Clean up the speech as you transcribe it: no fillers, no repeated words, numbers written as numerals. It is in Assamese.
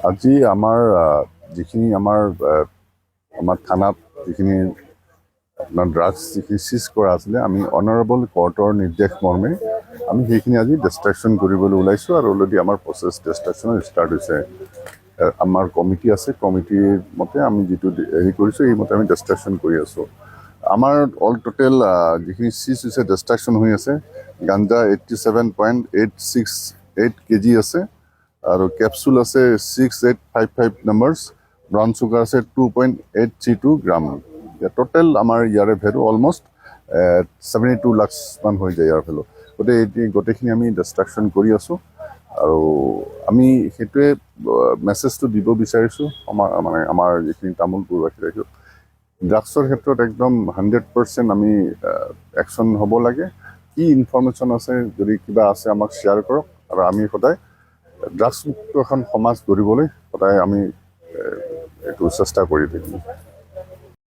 আজি আমাৰ যিখিনি আমাৰ থানাত যিখিনি আপোনাৰ ড্ৰাগছ যিখিনি চিজ কৰা আছিলে আমি অনাৰেবল কোৰ্টৰ নিৰ্দেশ মৰ্মে আমি সেইখিনি আজি ডিষ্ট্ৰাকশ্যন কৰিবলৈ ওলাইছোঁ আৰু অলৰেডি আমাৰ প্ৰচেছ ডিষ্ট্ৰাকশ্যনৰ ষ্টাৰ্ট হৈছে। আমাৰ কমিটি আছে, কমিটিৰ মতে আমি যিটো হেৰি কৰিছোঁ এইমতে আমি ডিষ্ট্ৰাকশ্যন কৰি আছোঁ। আমাৰ অল টোটেল যিখিনি চিজ হৈছে ডিষ্ট্ৰাকশ্যন হৈ আছে, গাঞ্জা 87.868 কেজি আছে আৰু কেপচুল আছে 6855 নাম্বাৰছ, ব্ৰাউন চুগাৰ আছে 2.832 গ্ৰাম। টোটেল আমাৰ ইয়াৰে ভেলু অলমষ্ট 72 লাখ মান হৈ যায় ইয়াৰ ভেলু। গতিকে গোটেইখিনি আমি ডিষ্ট্ৰাকশ্যন কৰি আছোঁ আৰু আমি সেইটোৱে মেছেজটো দিব বিচাৰিছোঁ আমাৰ যিখিনি তামোলপুৰবাসী ৰাইজক, ড্ৰাগছৰ ক্ষেত্ৰত একদম 100% আমি একশ্যন হ'ব লাগে। কি ইনফৰ্মেশ্যন আছে, যদি কিবা আছে আমাক শ্বেয়াৰ কৰক আৰু আমি সদায় ড্ৰাগছমুক্ত এখন সমাজ গঢ়িবলৈ সদায় আমি এইটো চেষ্টা কৰি থাকিম।